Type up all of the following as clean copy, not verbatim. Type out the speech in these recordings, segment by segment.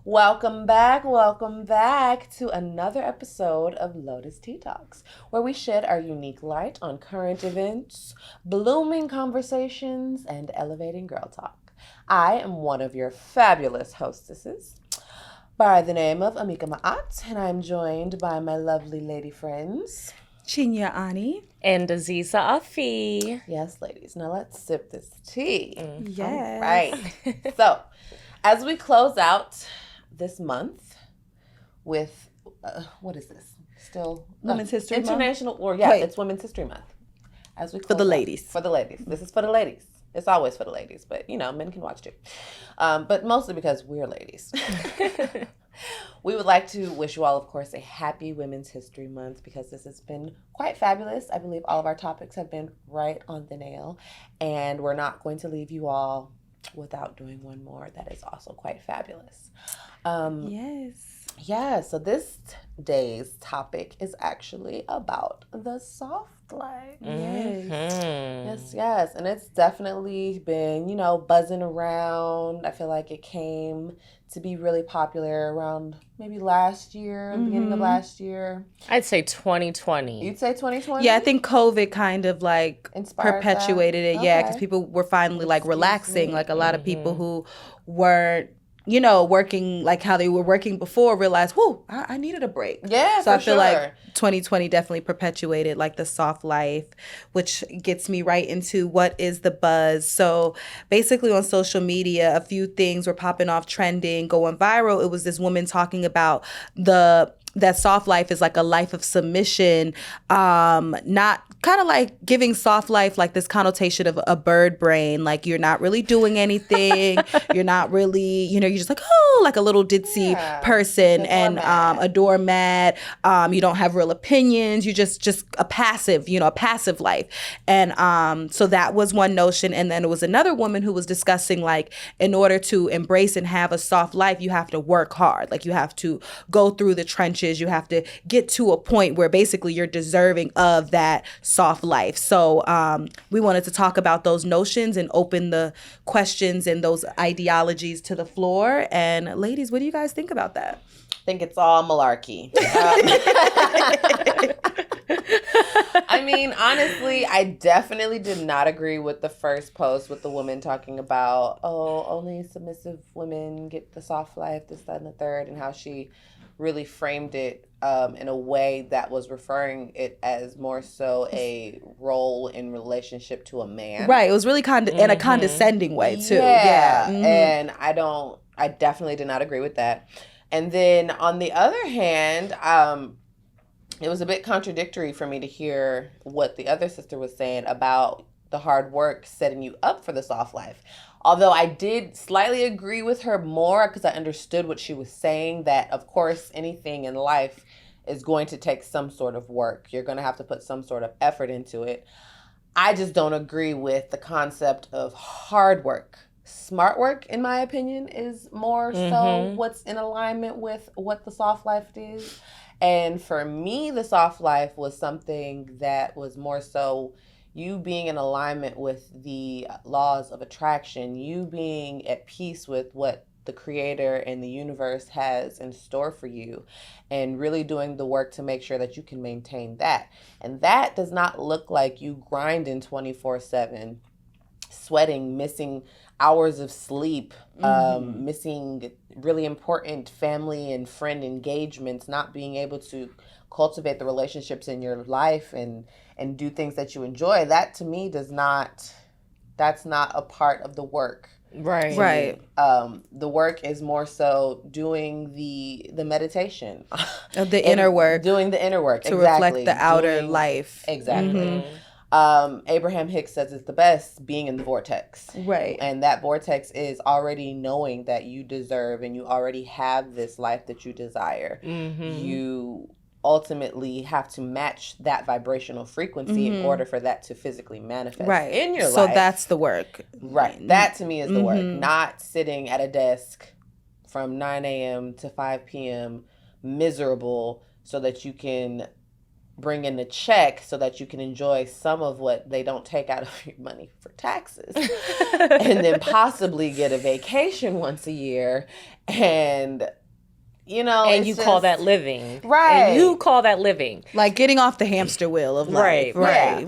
Welcome back to another episode of Lotus Tea Talks, where we shed our unique light on current events, blooming conversations, and elevating girl talk. I am one of your fabulous hostesses by the name of Amika Ma'at, and I'm joined by my lovely lady friends. Chinya Ani. And Aziza Afi. Yes, ladies. Now let's sip this tea. Yes. All right. So, as we close out this month with what is this? Still Women's History Month? International, it's Women's History Month. As we For the ladies. For the ladies. This is for the ladies. It's always for the ladies, but men can watch too. But mostly because we're ladies. We would like to wish you all, of course, a happy Women's History Month because this has been quite fabulous. I believe all of our topics have been right on the nail, and we're not going to leave you all without doing one more that is also quite fabulous. Yes. Yeah, so this day's topic is actually about the soft life. Yes. And it's definitely been, buzzing around. I feel like it came to be really popular around maybe last year, beginning of last year. I'd say 2020. You'd say 2020? Yeah, I think COVID kind of Inspired perpetuated that? it. Yeah, Okay. because people were finally relaxing. Like a lot of people who weren't, working like how they were working before realized, I needed a break. Yeah, so for I feel sure. like 2020 definitely perpetuated like the soft life, which gets me right into what is the buzz. So basically on social media, a few things were popping off, trending, going viral. It was this woman talking about that soft life is like a life of submission, not kind of like giving soft life like this connotation of a bird brain, like you're not really doing anything, you're not really, you're just like, like a little ditzy person and a doormat, you don't have real opinions, you just a passive life. And so that was one notion. And then it was another woman who was discussing like in order to embrace and have a soft life, you have to work hard, like you have to go through the trenches, you have to get to a point where basically you're deserving of that soft life. So we wanted to talk about those notions and open the questions and those ideologies to the floor. And ladies, what do you guys think about that? I think it's all malarkey. I mean, honestly, I definitely did not agree with the first post with the woman talking about, only submissive women get the soft life, this, that, and the third, and how she really framed it in a way that was referring it as more so a role in relationship to a man. Right. It was really in a condescending way too. Yeah. And I definitely did not agree with that. And then on the other hand, it was a bit contradictory for me to hear what the other sister was saying about the hard work setting you up for the soft life. Although I did slightly agree with her more because I understood what she was saying, that of course anything in life is going to take some sort of work. You're going to have to put some sort of effort into it. I just don't agree with the concept of hard work. Smart work, in my opinion, is more so what's in alignment with what the soft life is. And for me, the soft life was something that was more so you being in alignment with the laws of attraction, you being at peace with what the creator and the universe has in store for you, and really doing the work to make sure that you can maintain that. And that does not look like you grinding 24/7, sweating, missing hours of sleep, missing really important family and friend engagements, not being able to cultivate the relationships in your life and do things that you enjoy. That to me that's not a part of the work. Right. The work is more so doing the meditation. Of the inner work. Doing the inner work. To reflect the outer life. Exactly. Abraham Hicks says it's the best being in the vortex. Right. And that vortex is already knowing that you deserve and you already have this life that you desire. You ultimately have to match that vibrational frequency in order for that to physically manifest in your life. So that's the work. Right. That to me is the work. Not sitting at a desk from 9 a.m. to 5 p.m. miserable so that you can bring in the check so that you can enjoy some of what they don't take out of your money for taxes. And then possibly get a vacation once a year. And, you know, and you call that living. Right. And you call that living. Like getting off the hamster wheel of life. Right.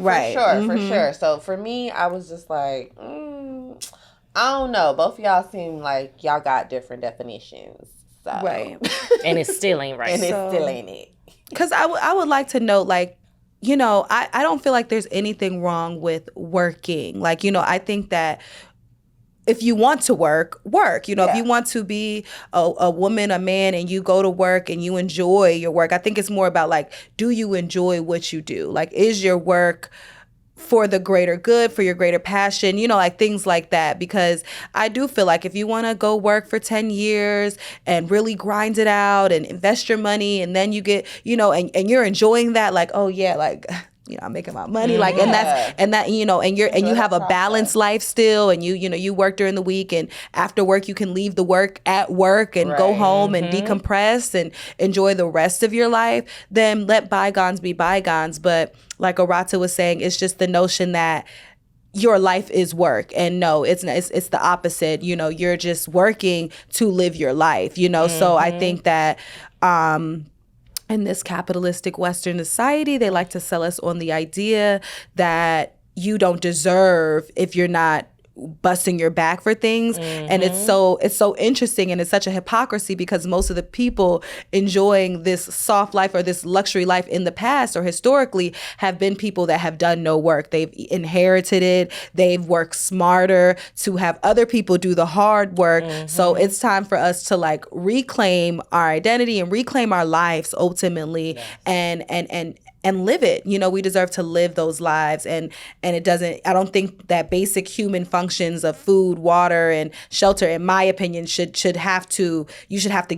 For sure. So for me, I was just like, I don't know. Both of y'all seem like y'all got different definitions. So. Right. And it still ain't right. And it still ain't it. Because I would like to know, like, you know, I don't feel like there's anything wrong with working. Like, you know, I think that if you want to work. You know, if you want to be a woman, a man, and you go to work and you enjoy your work, I think it's more about, like, do you enjoy what you do? Like, is your work for the greater good, for your greater passion, you know, like things like that. Because I do feel like if you want to go work for 10 years and really grind it out and invest your money, and then you get, you know, and you're enjoying that, like, oh yeah, like, you know, I'm making my money, like, and that, you know, and you have a balanced life still, and you know, you work during the week, and after work you can leave the work at work and go home and decompress and enjoy the rest of your life, then let bygones be bygones. But like Arata was saying, it's just the notion that your life is work, and no, it's not, it's the opposite. You know, you're just working to live your life, you know. So I think that in this capitalistic Western society, they like to sell us on the idea that you don't deserve if you're not busting your back for things. And it's so interesting, and it's such a hypocrisy, because most of the people enjoying this soft life or this luxury life in the past or historically have been people that have done no work. They've inherited it. They've worked smarter to have other people do the hard work. So it's time for us to, like, reclaim our identity and reclaim our lives ultimately, and live it. You know, we deserve to live those lives, and it doesn't, I don't think that basic human functions of food, water, and shelter, in my opinion, you should have to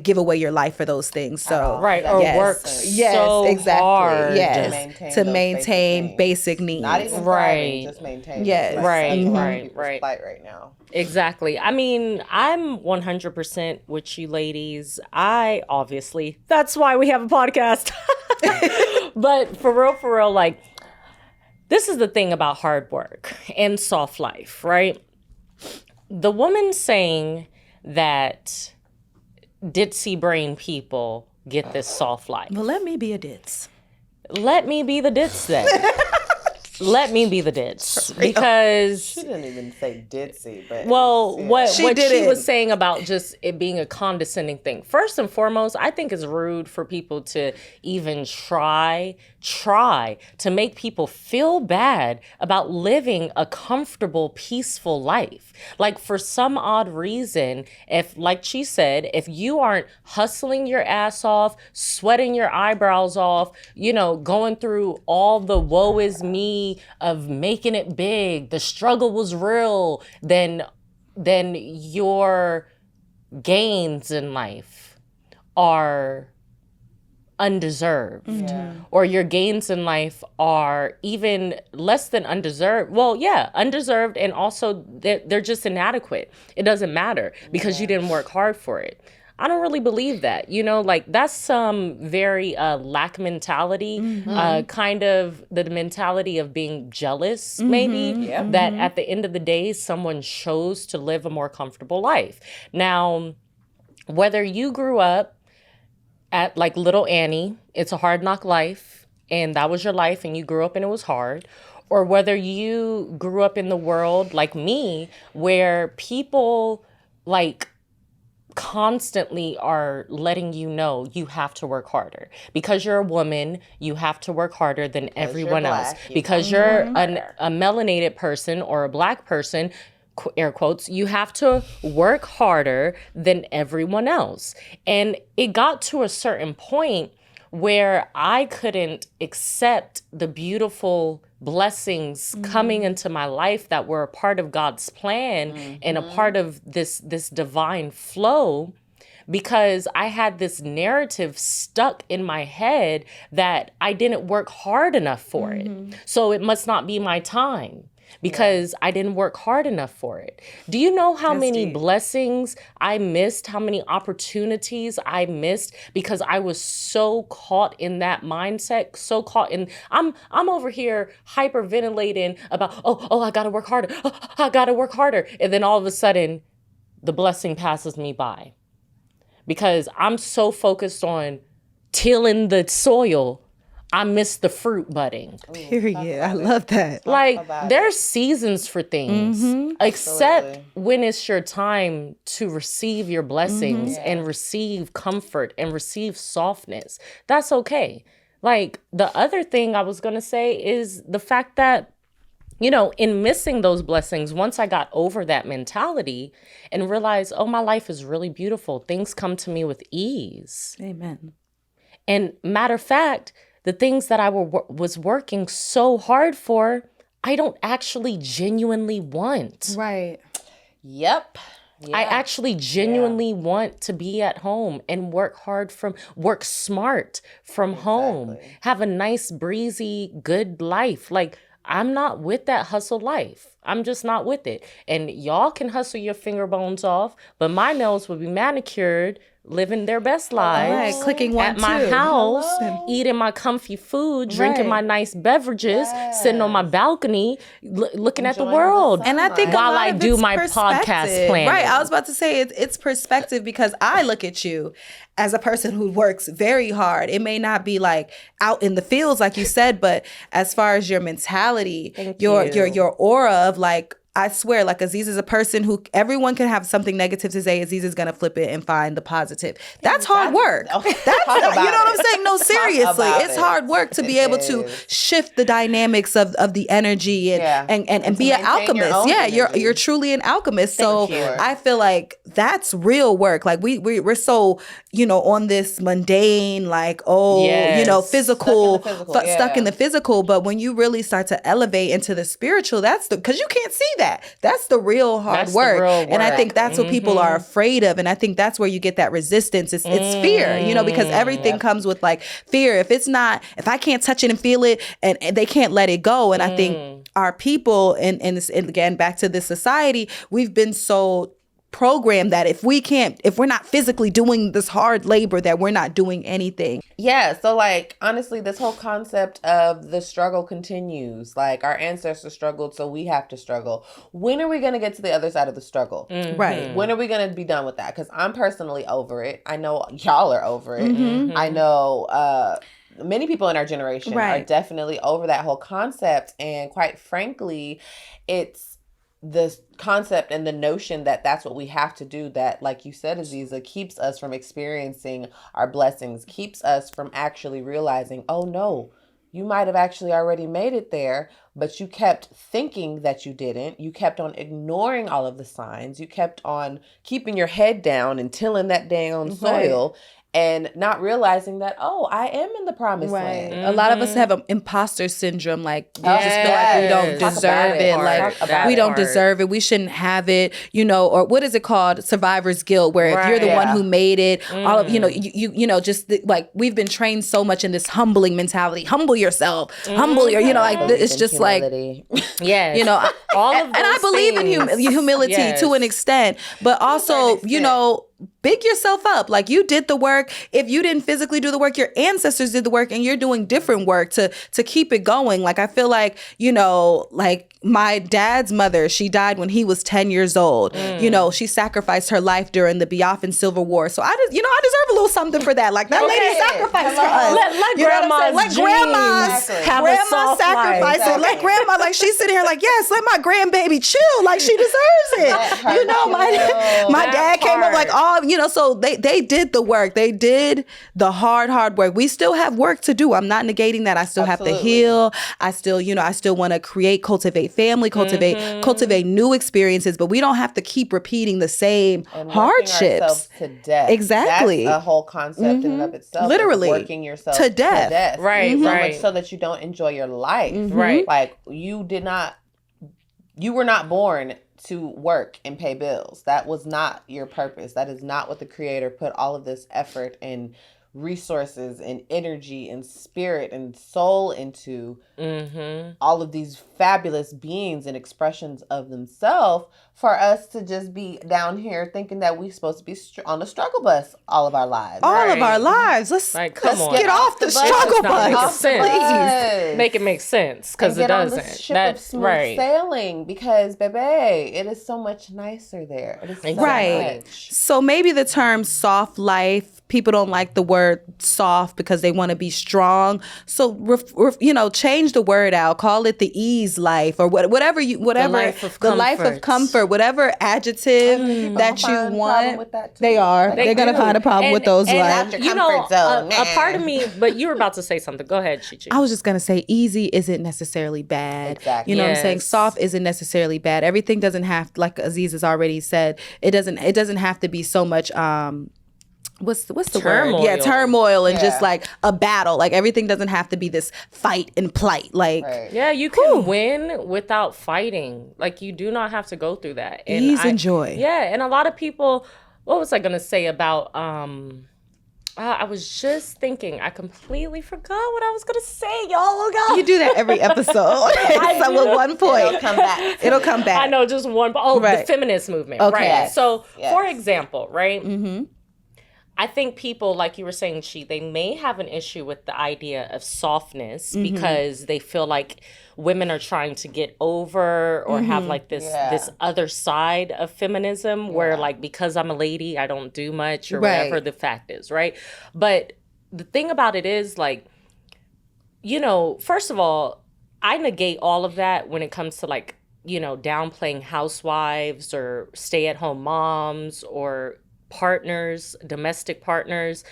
give away your life for those things. So work so hard to maintain basic needs. Not even thriving, just maintain. Right. Fight right now. Exactly. I mean, I'm 100% with you ladies. That's why we have a podcast. But for real, like, this is the thing about hard work and soft life, right? The woman saying that ditzy brain people get this soft life. Well, let me be a ditz. Let me be the ditz then. Let me be the ditz, because she didn't even say ditzy, but what she was saying about just it being a condescending thing. First and foremost, I think it's rude for people to even try to make people feel bad about living a comfortable, peaceful life. Like, for some odd reason, if, like she said, if you aren't hustling your ass off, sweating your eyebrows off, you know, going through all the woe is me of making it big, the struggle was real, then your gains in life are undeserved, or your gains in life are even less than undeserved. Well, yeah, undeserved, and also they're just inadequate. It doesn't matter because you didn't work hard for it. I don't really believe that, you know, like, that's some very lack mentality, kind of the mentality of being jealous, maybe, that at the end of the day, someone chose to live a more comfortable life. Now, whether you grew up at, like, little Annie, it's a hard knock life, and that was your life, and you grew up and it was hard, or whether you grew up in the world like me, where people, like, constantly are letting you know you have to work harder. Because you're a woman, you have to work harder than everyone else. Because you're a melanated person or a black person, air quotes, you have to work harder than everyone else. And it got to a certain point where I couldn't accept the beautiful blessings coming into my life that were a part of God's plan and a part of this divine flow, because I had this narrative stuck in my head that I didn't work hard enough for it. So it must not be my time. because I didn't work hard enough for it. Do you know how many blessings I missed, how many opportunities I missed because I was so caught in that mindset, so caught in, I'm over here hyperventilating about, oh, I gotta work harder. I gotta work harder. And then all of a sudden, the blessing passes me by because I'm so focused on tilling the soil, I miss the fruit budding. Period. I love that. Like, there's seasons for things, except Absolutely. when it's your time to receive your blessings and receive comfort and receive softness. That's okay. Like, the other thing I was going to say is the fact that, you know, in missing those blessings, once I got over that mentality and realized, oh, my life is really beautiful. Things come to me with ease. Amen. And matter of fact, the things that I was working so hard for, I don't actually genuinely want. Right. Yep. Yeah. I actually genuinely want to be at home and work smart from home, have a nice, breezy, good life. Like, I'm not with that hustle life. I'm just not with it. And y'all can hustle your finger bones off, but my nails will be manicured, living their best lives. Right, clicking one, at my two. house, eating my comfy food, drinking my nice beverages, sitting on my balcony, looking at the world. And I think while a lot I of do it's my perspective. podcast plan. Right. I was about to say it's perspective because I look at you as a person who works very hard. It may not be like out in the fields like you said, but as far as your mentality, your aura of like, I swear, like Aziz is a person who everyone can have something negative to say. Aziz is going to flip it and find the positive. That's hard work. That's, you know what I'm saying? No, seriously. It's hard work to be able to shift the dynamics of the energy and be an alchemist. Yeah, you're truly an alchemist. So I feel like that's real work. Like we're so, you know, on this mundane, like, you know, physical, stuck in the physical. But when you really start to elevate into the spiritual, because you can't see that. That's the real hard work. And I think that's what people are afraid of. And I think that's where you get that resistance. It's fear, you know, because everything comes with like fear. If I can't touch it and feel it and they can't let it go. And I think our people, and again, back to this society, we've been so programmed that if we're not physically doing this hard labor, that we're not doing anything. Yeah, so like honestly, this whole concept of the struggle continues. Like our ancestors struggled, so we have to struggle. When are we going to get to the other side of the struggle? Right. When are we going to be done with that? Because I'm personally over it. I know y'all are over it. I know many people in our generation are definitely over that whole concept. And quite frankly, it's the concept and the notion that that's what we have to do, that, like you said, Aziza, keeps us from experiencing our blessings, keeps us from actually realizing, oh no, you might have actually already made it there, but you kept thinking that you didn't. You kept on ignoring all of the signs. You kept on keeping your head down and tilling that down soil. And not realizing that, oh, I am in the promised land. A lot of us have an imposter syndrome. Like, we just feel like we don't deserve it. Like, we don't deserve it. We shouldn't have it, you know, or what is it called? Survivor's guilt, where if you're the one who made it, all of, you know, you know, just like we've been trained so much in this humbling mentality. Humble yourself. Humble your, you know, like it's just humility. Like, you know, all of those and I believe in humility to an extent, but also, you know, big yourself up. Like, you did the work. If you didn't physically do the work, your ancestors did the work, and you're doing different work to keep it going. Like, I feel like, you know, like my dad's mother, she died when he was 10 years old. You know, she sacrificed her life during the Biafran Civil War. So I just, you know, I deserve a little something for that. Like, that lady sacrificed for us. Let grandma sacrifice it. Let grandma, like, she's sitting here like, yes, let my grandbaby chill. Like, she deserves it. You know, my dad came up like, you know, so they did the work. They did the hard work. We still have work to do. I'm not negating that. I still have to heal. I still, you know, I still want to cultivate family, cultivate new experiences, but we don't have to keep repeating the same hardships to death. Exactly. That's a whole concept in and of itself. Literally. Working yourself to death. Right, so right. much so that you don't enjoy your life. Right. Like, you were not born to work and pay bills. That was not your purpose. That is not what the Creator put all of this effort and resources and energy and spirit and soul into all of these fabulous beings and expressions of themselves, for us to just be down here thinking that we're supposed to be on the struggle bus all of our lives. All of our lives. Let's get off the struggle bus. Please. Make it make sense, because it doesn't. On the ship of smooth sailing, because, baby, it is so much nicer there. It is so much. So maybe the term soft life, people don't like the word soft because they want to be strong. So, change the word out. Call it the ease life, or whatever the life of comfort, whatever adjective that you want. They're going to find a problem with those lines. A part of me, but you were about to say something. Go ahead, Chi-Chi. I was just going to say easy isn't necessarily bad. Exactly. You know what I'm saying? Soft isn't necessarily bad. Everything doesn't have, like Aziz has already said, it doesn't have to be so much what's the turmoil. word? Yeah, turmoil and just like a battle. Like everything doesn't have to be this fight and plight. Like you can win without fighting. Like you do not have to go through that. And ease and joy. Yeah, and a lot of people. What was I gonna say about? I was just thinking. I completely forgot what I was gonna say, y'all. Oh God. You do that every episode. So at one point, It'll come back. I know, just one. The feminist movement. Okay. Right. Yes. So, for example, right. Mm-hmm. I think people, like you were saying, they may have an issue with the idea of softness because they feel like women are trying to get over or have like this other side of feminism where like, because I'm a lady, I don't do much or whatever the fact is, right? But the thing about it is, like, first of all, I negate all of that when it comes to like, downplaying housewives or stay-at-home moms or partners, domestic partners.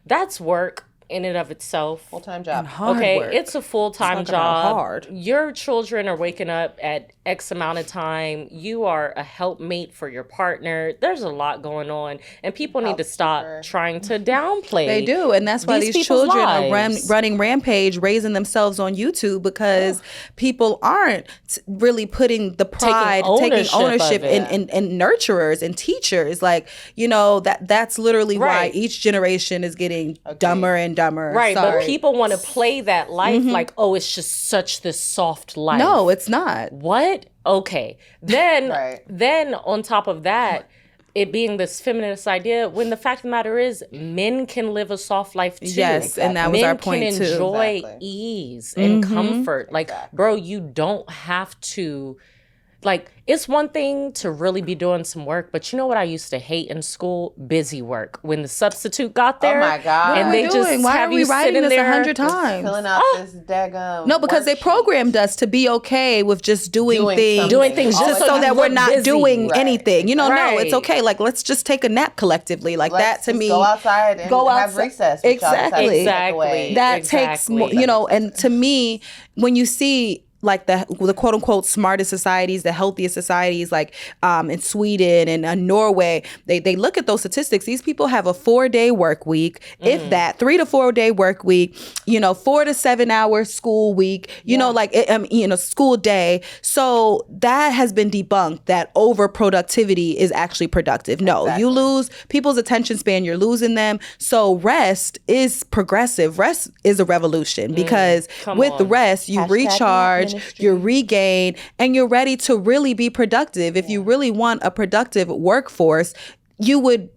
That's work in and of itself. Full-time job. Work. It's a full-time job. Hard. Your children are waking up at X amount of time. You are a helpmate for your partner. There's a lot going on, and people need to stop trying to downplay. They do, and that's why these children are running rampage, raising themselves on YouTube, because people aren't really putting the pride, taking ownership in nurturers and teachers. Like, that's literally why each generation is getting dumber and dumber. Right, but people want to play that life like, oh, it's just such this soft life. No, it's not. What? Okay. Then then on top of that, it being this feminist idea, when the fact of the matter is, men can live a soft life too. Yes, and that was our point too. Men can enjoy ease and comfort. Like, bro, you don't have to. Like, it's one thing to really be doing some work, but you know what I used to hate in school? Busy work. When the substitute got there, oh my God, and they just why have are we you writing sitting this there 100 times? Filling out this daggum. No, because they programmed us to be okay with just doing things just so that we're not doing anything. No, it's okay. Like, let's just take a nap collectively. Like, that to me, go outside and have recess. Exactly. That takes more. And to me, when you see like the quote unquote smartest societies, the healthiest societies, like in Sweden and Norway, they look at those statistics. These people have a 4-day work week, if that, 3 to 4 day work week, 4 to 7 hour school week, school day. So that has been debunked, that over productivity is actually productive. No, you lose people's attention span, you're losing them. So rest is progressive. Rest is a revolution, because with rest, you recharge, you regain, and you're ready to really be productive. If you really want a productive workforce, you would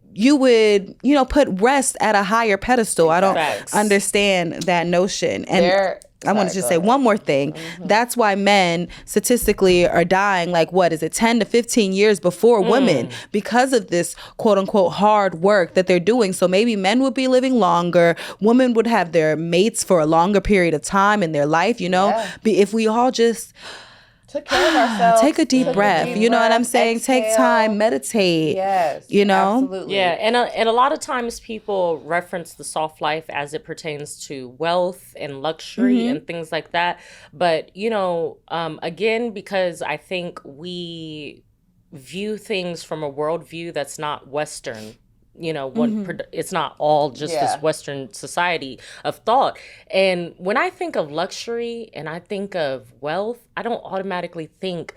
put rest at a higher pedestal. I don't understand that notion. And I want to just say one more thing. That's why men statistically are dying, like, what is it, 10 to 15 years before women, because of this quote unquote hard work that they're doing. So maybe men would be living longer. Women would have their mates for a longer period of time in their life, if we all just took care of ourselves. Take a deep breath. You know what I'm saying? Exhale. Take time, meditate. Yes. Absolutely. Yeah, and a lot of times people reference the soft life as it pertains to wealth and luxury and things like that. But, again, because I think we view things from a worldview that's not Western. It's not all just this Western society of thought. And when I think of luxury and I think of wealth, I don't automatically think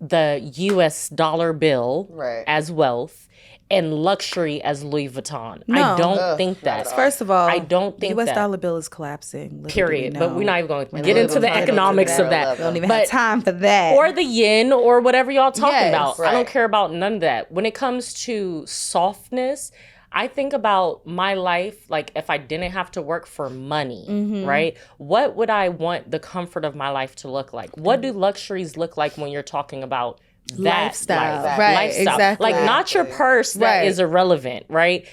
the US dollar bill as wealth. and luxury as Louis Vuitton. No. I don't think not at that. all. First of all, I don't think the U.S. that. dollar bill is collapsing. Little do we Period. But know. we're not even going to And get Louis into the Vuitton economics is of very that. We don't even But have time for that. or the yen or whatever y'all talking Yes, about. I don't right. care about none of that. When it comes to softness, I think about my life, like if I didn't have to work for money, right? What would I want the comfort of my life to look like? What do luxuries look like when you're talking about that Lifestyle. life? Right, Lifestyle. exactly. Like not your purse that Right. is irrelevant, right?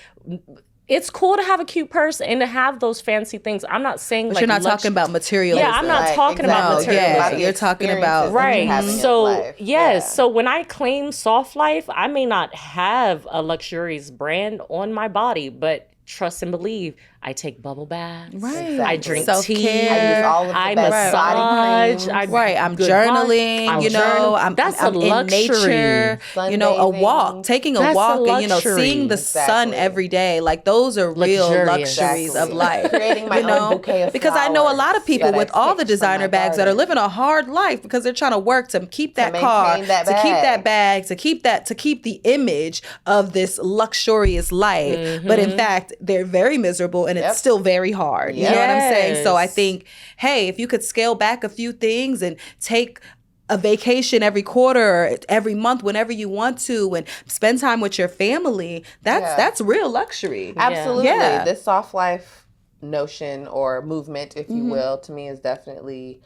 It's cool to have a cute purse and to have those fancy things. I'm not saying But like you're not talking about materialism. Yeah, I'm not talking about exactly. materialism. You're talking about- Right. having in So, life. yes. Yeah. So when I claim soft life, I may not have a luxurious brand on my body, but trust and believe, I take bubble baths. Right. I drink Self-care. tea. I use all of the I best body massage. creams. Right, I'm good journaling, body- you know, journal. That's I'm a in luxury. nature, you know, a walk, taking a That's a walk and, you know, luxury. seeing the sun Exactly. every day. Like those are real Luxurious. luxuries of Exactly. life. Creating my you know? own bouquet of Because I know a lot of flowers people that I with all the picked from designer my bags that are garden. living a hard life because they're trying to work to keep that maintain car, that to keep that bag. bag, to keep the image of this luxurious life. But in fact, they're very miserable and Yep. it's still very hard. You know what I'm saying? So I Yes. think, hey, if you could scale back a few things and take a vacation every quarter or every month whenever you want to and spend time with your family, that's real luxury. Absolutely. Yeah. This soft life notion or movement, if Mm-hmm. you will, to me has definitely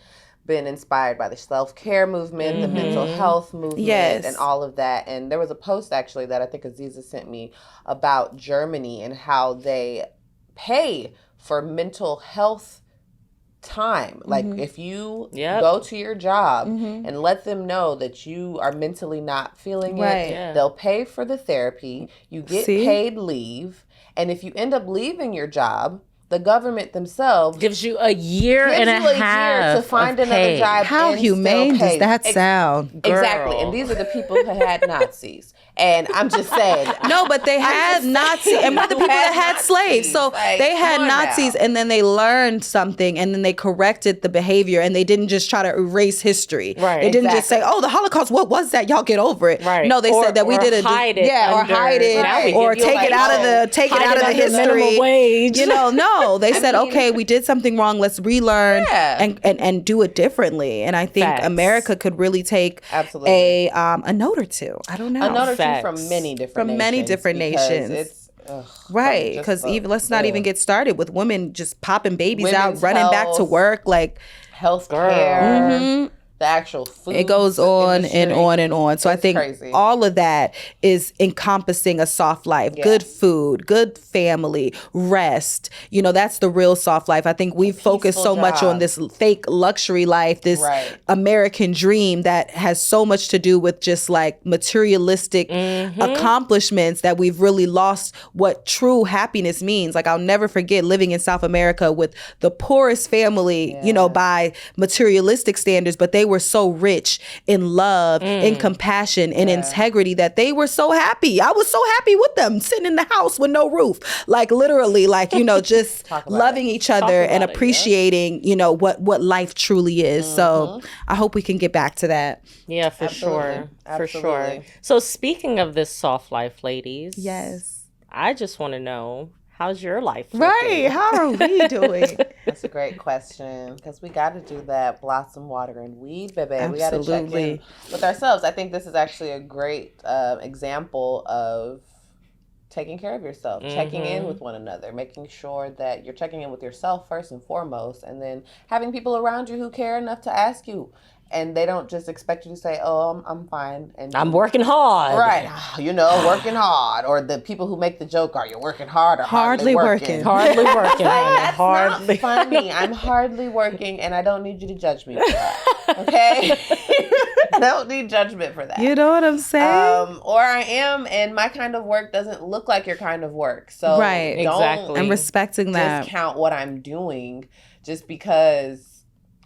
been inspired by the self-care movement, the mental health movement, Yes. and all of that. And there was a post actually that I think Aziza sent me about Germany and how they pay for mental health time. Like if you Yep. go to your job and let them know that you are mentally not feeling Right. it, Yeah. they'll pay for the therapy. You get See? paid leave. And if you end up leaving your job, the government themselves Gives you a year gives and you a half year to find of another pay. job. How and still humane does pay. that sound? Exactly. Girl. And these are the people who had Nazis. And I'm just saying. No, but they had Nazis, and we're the people that had slaves. So Like, they had come on Nazis, now. and then they learned something, and then they corrected the behavior, and they didn't just try to erase history. Right. They didn't just say, Exactly. "Oh, the Holocaust. What was that? Y'all get over it." Right. No, they Or- said that we or did it. hide it or under- hide it, Now we or give you take like, it out of the hide it under history. minimum wage. You know, no. They said, mean- "Okay, we did something wrong. Let's relearn Yeah. and do it differently." And I think Facts. America could really take Absolutely. a note or two. I don't know. A note or two Facts. from many different From many nations, different because nations. It's, Right, just because the- even let's not even get started with women just popping babies out, Women's running back to health. work. Like healthcare, the actual food. it goes on industry. and on and on. So I It's think crazy. all of that is encompassing a soft life. Yeah. Good food, good family, rest. You know, that's the real soft life. I think we've focused so peaceful much on job. this fake luxury life, this Right. American dream that has so much to do with just like materialistic accomplishments that we've really lost what true happiness means. Like I'll never forget living in South America with the poorest family, you know, by materialistic standards, but they were so rich in love, in compassion, in integrity that they were so happy. I was so happy with them sitting in the house with no roof. Like literally, like, you know, just about loving each other and about it, appreciating, you know, what life truly is. So I hope we can get back to that. Yeah, for Absolutely. sure. For sure. Absolutely. So speaking of this soft life, ladies. Yes. I just want to know, how's your life? Right. looking? How are we doing? That's a great question, because we got to do that blossom water and weed, baby. We got to check Absolutely. in with ourselves. I think this is actually a great example of taking care of yourself, checking in with one another, making sure that you're checking in with yourself first and foremost, and then having people around you who care enough to ask you. And they don't just expect you to say, "Oh, I'm fine," and I'm working hard. right, you know, working hard, or the people who make the joke, "Are you working hard or hardly working?" Hardly working. honey. That's Hardly. not funny. I'm hardly working, and I don't need you to judge me for that. Okay, I don't need judgment for that. You know what I'm saying? Or I am, and my kind of work doesn't look like your kind of work. So Right. don't Exactly. I'm respecting that. discount what I'm doing just because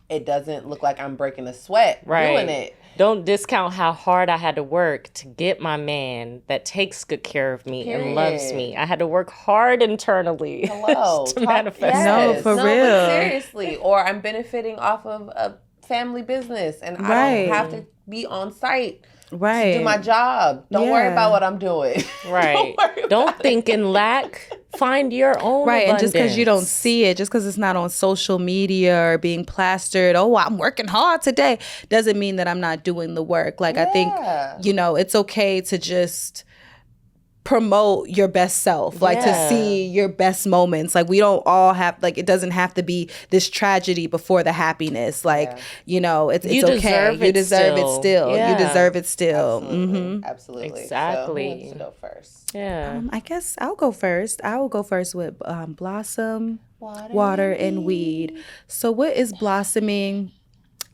it doesn't look like I'm breaking a sweat Right. doing it. Don't discount how hard I had to work to get my man that takes good care of me and loves Period. me. I had to work hard internally Hello. to manifest No, this. for But real. seriously. Or I'm benefiting off of a family business, and I Right. don't have to be on site Right. to do my job. Don't worry about what I'm doing. Right. Don't think in lack. Find your own Right, abundance. and just because you don't see it, just because it's not on social media or being plastered, oh, I'm working hard today, doesn't mean that I'm not doing the work. Like, I think, it's okay to just promote your best self, like to see your best moments. Like, we don't all have, like, it doesn't have to be this tragedy before the happiness. Like, it's okay. You deserve it still. Yeah. You deserve it still. Absolutely. Absolutely. Exactly. So who wants to go first? Yeah. I guess I'll go first. I will go first with blossom, water, and weed. So what is blossoming?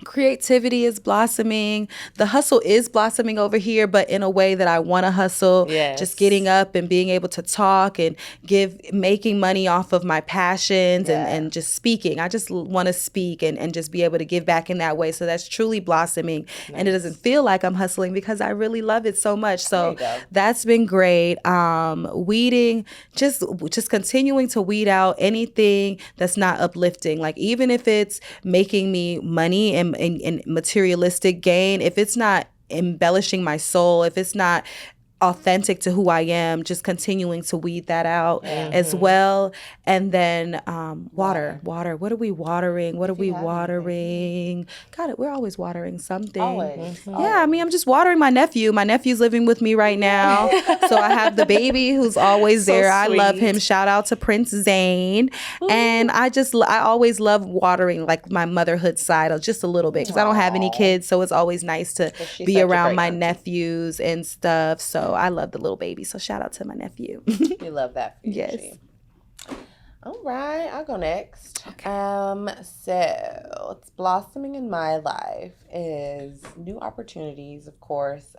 Creativity is blossoming. The hustle is blossoming over here, but in a way that I want to hustle. Yes. Just getting up and being able to talk and making money off of my passions and just speaking. I just want to speak and just be able to give back in that way. So that's truly blossoming. Nice. And it doesn't feel like I'm hustling because I really love it so much. So that's been great. Weeding, just continuing to weed out anything that's not uplifting. Like, even if it's making me money and materialistic gain, if it's not embellishing my soul, if it's not authentic to who I am, just continuing to weed that out as well. And then water. What are we watering? What are we watering? Got it. We're always watering something. Always. Yeah, I mean, I'm just watering my nephew. My nephew's living with me right now. So I have the baby who's always there. I love him. Shout out to Prince Zane. And I always love watering, like, my motherhood side just a little bit, because I don't have any kids. So it's always nice to be around my nephews and stuff. So I love the little baby. So shout out to my nephew. We love that for you. Yes. All right, I'll go next. Okay. So what's blossoming in my life is new opportunities, of course,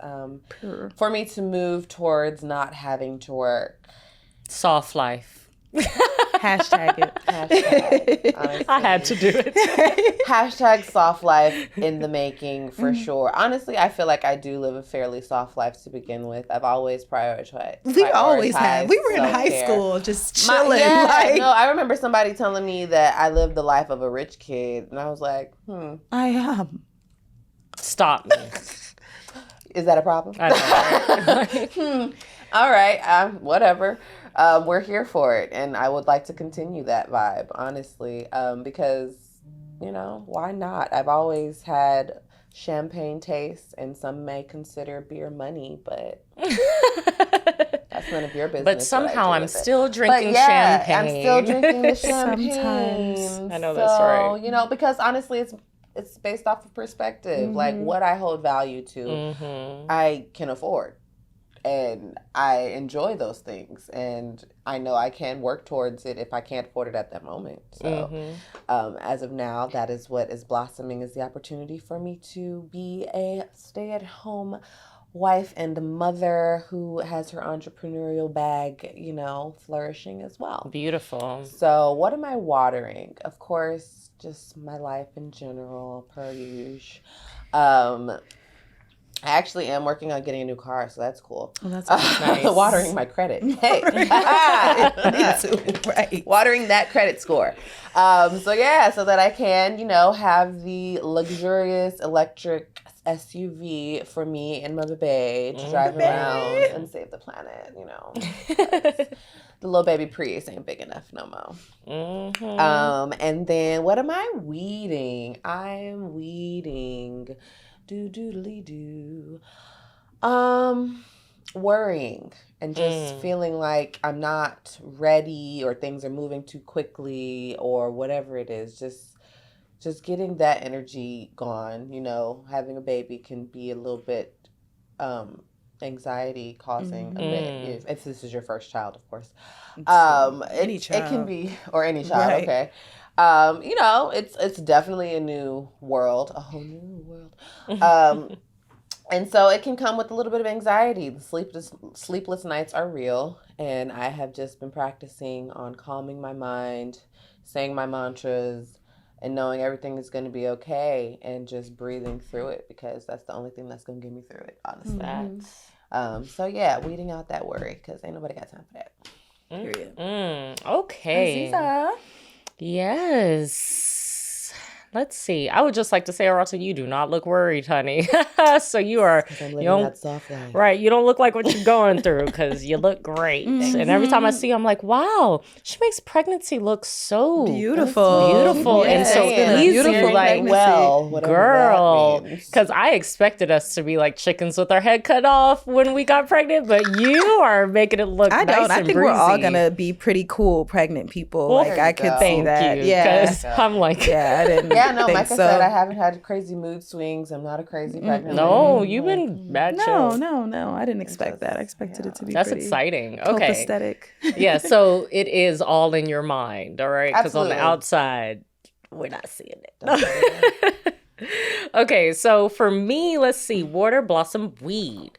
for me to move towards not having to work. Soft life. Hashtag it. Hashtag, I had to do it. Hashtag soft life in the making, for sure. Honestly, I feel like I do live a fairly soft life to begin with. I've always prioritized. We always have. We were in self-care. high school just chilling. No, I remember somebody telling me that I lived the life of a rich kid, and I was like, I am. Stop me. Is that a problem? I know. All right, whatever. We're here for it, and I would like to continue that vibe, honestly, because, why not? I've always had champagne taste, and some may consider beer money, but that's none of your business. But somehow I'm still drinking champagne. I'm still drinking the champagne. Sometimes. I know that's right. Because honestly, it's based off of perspective. Like, what I hold value to, I can afford. And I enjoy those things, and I know I can work towards it if I can't afford it at that moment. So as of now, that is what is blossoming, is the opportunity for me to be a stay-at-home wife and mother who has her entrepreneurial bag, flourishing as well. Beautiful. So what am I watering? Of course, just my life in general, per usual. I actually am working on getting a new car, so that's cool. Well, that's nice. Watering my credit. Hey. Right. Watering that credit score. So that I can, have the luxurious electric SUV for me and my baby to drive around and save the planet, The little baby Prius ain't big enough no more. And then what am I weeding? I'm weeding... worrying and just feeling like I'm not ready, or things are moving too quickly, or whatever it is. Just getting that energy gone. Having a baby can be a little bit anxiety causing a bit, if this is your first child, of course. Any child. It can be, or any child, right. Okay. It's definitely a new world, a whole new world. And so it can come with a little bit of anxiety. The sleepless nights are real, and I have just been practicing on calming my mind, saying my mantras, and knowing everything is going to be okay, and just breathing through it, because that's the only thing that's going to get me through it, honestly. Weeding out that worry, because ain't nobody got time for that. Period. Okay. Aziza. Yes. Let's see. I would just like to say, Arata, you do not look worried, honey. So you are, I'm you living don't, that soft life. right? You don't look like what you're going through because you look great. And every time I see you, I'm like, wow, she makes pregnancy look so Beautiful. and so Yes. easy. Beautiful Like, pregnancy. well, whatever girl, that means. because I expected us to be like chickens with our head cut off when we got pregnant, but you are making it look I nice don't. I and think we're all breezy. gonna be pretty cool pregnant people. Well, like there I you could go. see Thank that. you. Yeah. Because I'm like, Yeah, I didn't Yeah, no, think like I so. said, I haven't had crazy mood swings. I'm not a crazy pregnant no, lady. you've been bad No, chill. no. I didn't expect that. I expected it to be That's pretty exciting. Okay. copacetic. Yeah, so it is all in your mind, all right? Because on the Absolutely. outside, we're not seeing it. Okay, so for me, let's see, water blossom weed.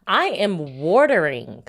I am watering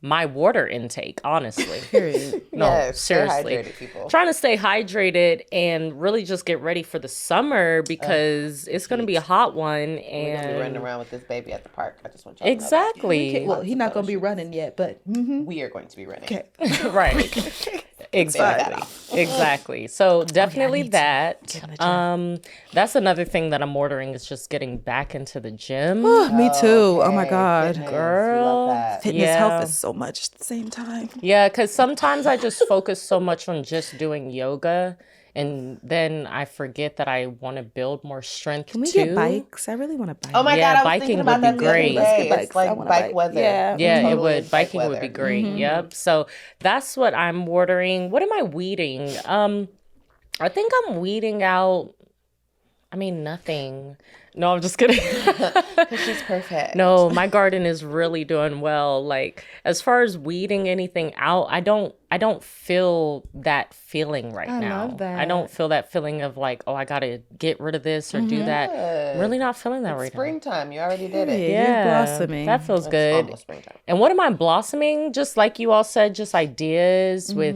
my water intake, honestly. Period. No, Yes, stay seriously. hydrated, people. Trying to stay hydrated and really just get ready for the summer because it's going to be a hot one. We're gonna be running And around with this baby at the park. I just want y'all to know that. exactly. Well, he's not gonna be running yet, but We are going to be running. okay. Right. Exactly. Exactly. So definitely need to that. get in the gym. That's another thing that I'm ordering is just getting back into the gym. Me too. Oh my Okay, God. fitness, we Girl. love that. Fitness Yeah. health is so much at the same time. Yeah, because sometimes I just focus so much on just doing yoga, and then I forget that I want to build more strength Can we too. get bikes? I really want to bike. Oh my Yeah, God, I was biking thinking would about be that the other great. day. Let's get bikes. It's like I wanna bike bike. weather. Yeah. Yeah, Totally it would. bike Biking would weather. be great. Yep. So that's what I'm ordering. What am I weeding? I think I'm weeding out. I mean, nothing. No, I'm just kidding. Because she's perfect. No, my garden is really doing well. Like as far as weeding anything out, I don't feel that feeling right now. love that. I don't feel that feeling of like, oh, I gotta get rid of this or do that. I'm really not feeling that right now. Springtime. You already did it. You're blossoming. That feels It's good. almost springtime. And what am I blossoming? Just like you all said, just ideas with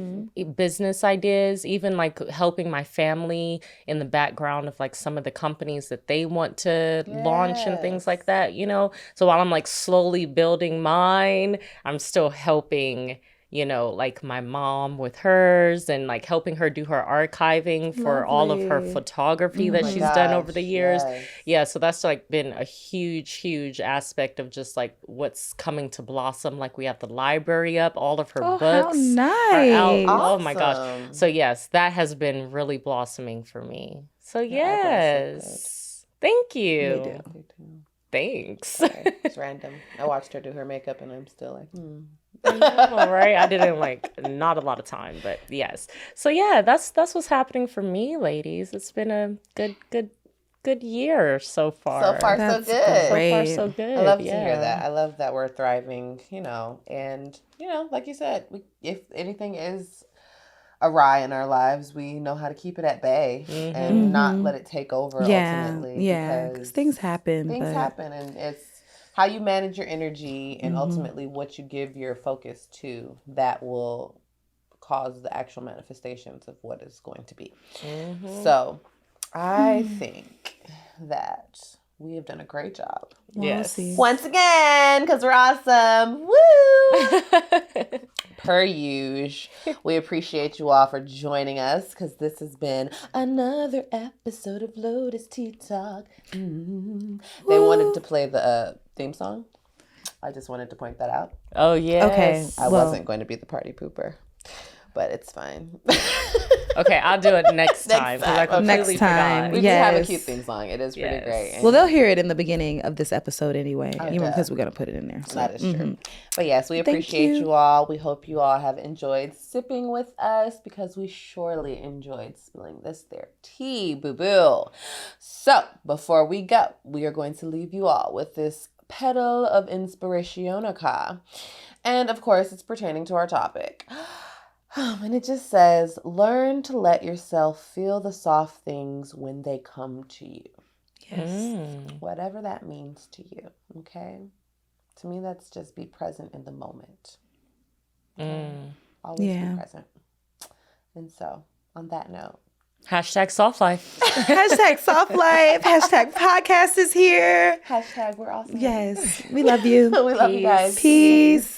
business ideas, even like helping my family in the background of like some of the companies that they want to launch and things like that, you know? So while I'm like slowly building mine, I'm still helping, you know, like my mom with hers and like helping her do her archiving for all of her Lovely. photography that my she's done over gosh, the years. yes. Yeah, so that's like been a huge aspect of just like what's coming to blossom. Like we have the library up, all of her Oh, books how are out. nice. Oh my gosh. Awesome. So yes, that has been really blossoming for me. So eyebrows look yes. Thank you. They do. They do. Thanks. Sorry, it's random. I watched her do her makeup and I'm still like, All right. I didn't like not a lot of time, but yes. So yeah, that's what's happening for me, ladies. It's been a good year so far. So far, That's so good. great. So far, so good. I love yeah. to hear that. I love that we're thriving, you know, and, you know, like you said, if anything is awry in our lives, we know how to keep it at bay and not let it take over ultimately. Yeah, because things happen. Things but happen, and it's how you manage your energy and ultimately what you give your focus to that will cause the actual manifestations of what is going to be. So I think that we have done a great job. Yes. see. Once again, because we're awesome. Woo! Per usual. We appreciate you all for joining us because this has been another episode of Lotus Tea Talk. They wanted to play the theme song. I just wanted to point that out. Oh yes. Okay. I Well- wasn't going to be the party pooper, but it's fine. Okay, I'll do it next time because I time. Okay. completely Next time. forgot. We do have a Yes. cute theme song. It is pretty Yes. great. Well, they'll hear it in the beginning of this episode anyway, Oh, even duh. because we're gonna put it in there. So. That is true. But yes, we appreciate you. you all. We hope you all have enjoyed sipping with us because we surely enjoyed spilling this there tea, boo-boo. So before we go, we are going to leave you all with this petal of inspirationoca. And of course, it's pertaining to our topic. And it just says, learn to let yourself feel the soft things when they come to you. Yes. Whatever that means to you, okay? To me, that's just be present in the moment. Always Yeah. be present. And so, on that note, Hashtag soft life. Hashtag soft life. Hashtag podcast is here. hashtag we're awesome. Yes. We love you. We love you guys. Peace.